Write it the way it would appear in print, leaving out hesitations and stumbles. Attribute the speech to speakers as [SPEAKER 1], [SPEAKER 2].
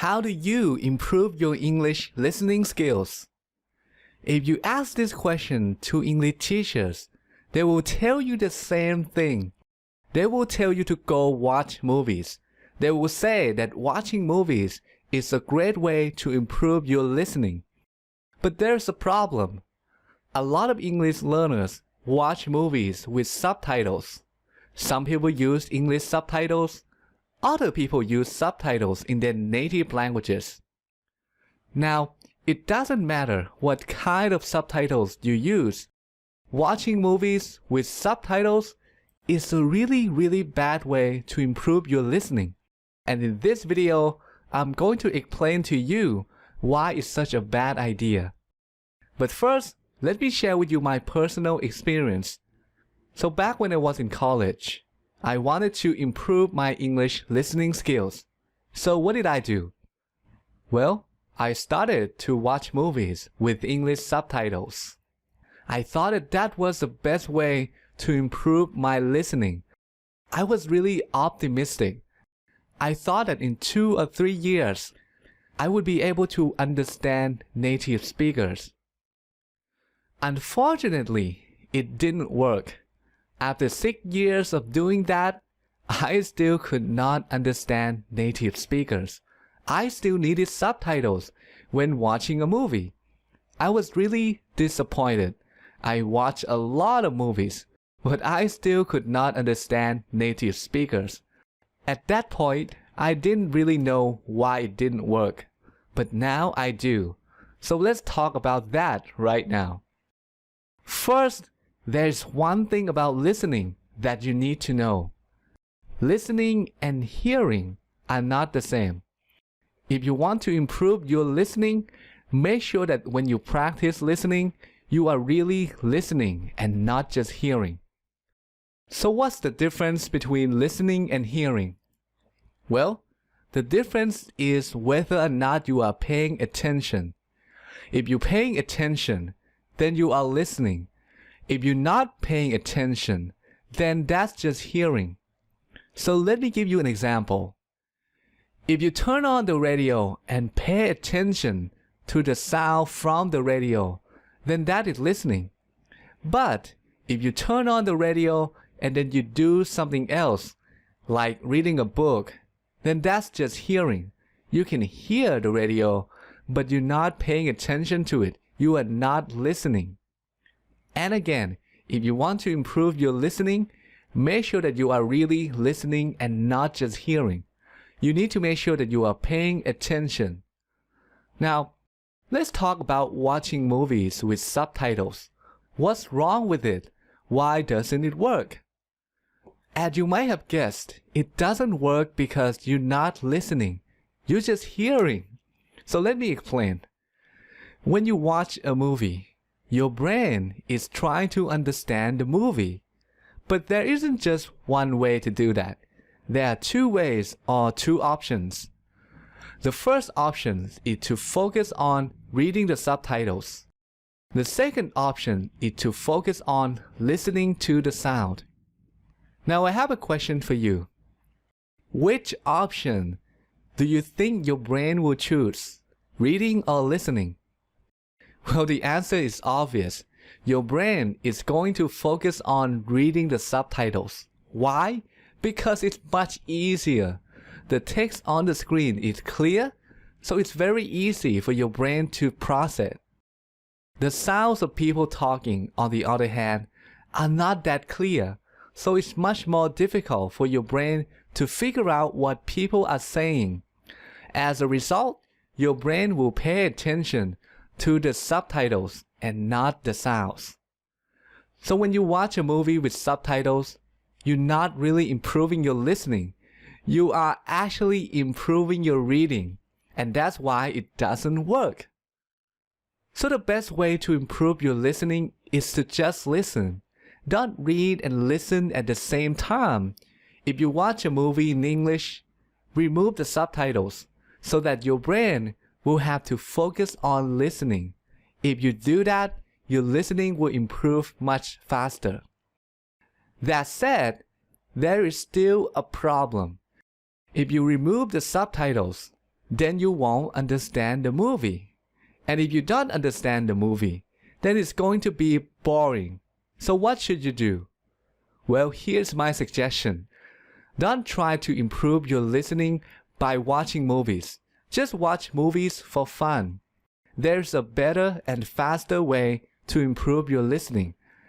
[SPEAKER 1] How do you improve your English listening skills? If you ask this question to English teachers, they will tell you the same thing. They will tell you to go watch movies. They will say that watching movies is a great way to improve your listening. But there's a problem. A lot of English learners watch movies with subtitles. Some people use English subtitles. Other people use subtitles in their native languages. Now, it doesn't matter what kind of subtitles you use. Watching movies with subtitles is a really bad way to improve your listening. And in this video, I'm going to explain to you why it's such a bad idea. But first, let me share with you my personal experience. So back when I was in college, I wanted to improve my English listening skills. So what did I do? Well, I started to watch movies with English subtitles. I thought that was the best way to improve my listening. I was really optimistic. I thought that in 2 or 3 years, I would be able to understand native speakers. Unfortunately, it didn't work. After 6 years of doing that, I still could not understand native speakers. I still needed subtitles when watching a movie. I was really disappointed. I watched a lot of movies, but I still could not understand native speakers. At that point, I didn't really know why it didn't work, but now I do. So let's talk about that right now. First, there's one thing about listening that you need to know. Listening and hearing are not the same. If you want to improve your listening, make sure that when you practice listening, you are really listening and not just hearing. So what's the difference between listening and hearing? Well, the difference is whether or not you are paying attention. If you're paying attention, then you are listening. If you're not paying attention, then that's just hearing. So let me give you an example. If you turn on the radio and pay attention to the sound from the radio, then that is listening. But if you turn on the radio and then you do something else, like reading a book, then that's just hearing. You can hear the radio, but you're not paying attention to it. You are not listening. And again, if you want to improve your listening, make sure that you are really listening and not just hearing. You need to make sure that you are paying attention. Now, let's talk about watching movies with subtitles. What's wrong with it? Why doesn't it work? As you might have guessed, it doesn't work because you're not listening. You're just hearing. So let me explain. When you watch a movie, your brain is trying to understand the movie. But there isn't just one way to do that. There are 2 ways or 2 options. The first option is to focus on reading the subtitles. The second option is to focus on listening to the sound. Now I have a question for you. Which option do you think your brain will choose? Reading or listening? Well, the answer is obvious. Your brain is going to focus on reading the subtitles. Why? Because it's much easier. The text on the screen is clear, so it's very easy for your brain to process. The sounds of people talking, on the other hand, are not that clear, so it's much more difficult for your brain to figure out what people are saying. As a result, your brain will pay attention to the subtitles and not the sounds. So when you watch a movie with subtitles, you're not really improving your listening. You are actually improving your reading, and that's why it doesn't work. So the best way to improve your listening is to just listen. Don't read and listen at the same time. If you watch a movie in English, remove the subtitles so that your brain will have to focus on listening. If you do that, your listening will improve much faster. That said, there is still a problem. If you remove the subtitles, then you won't understand the movie. And if you don't understand the movie, then it's going to be boring. So what should you do? Well, here's my suggestion. Don't try to improve your listening by watching movies. Just watch movies for fun. There's a better and faster way to improve your listening.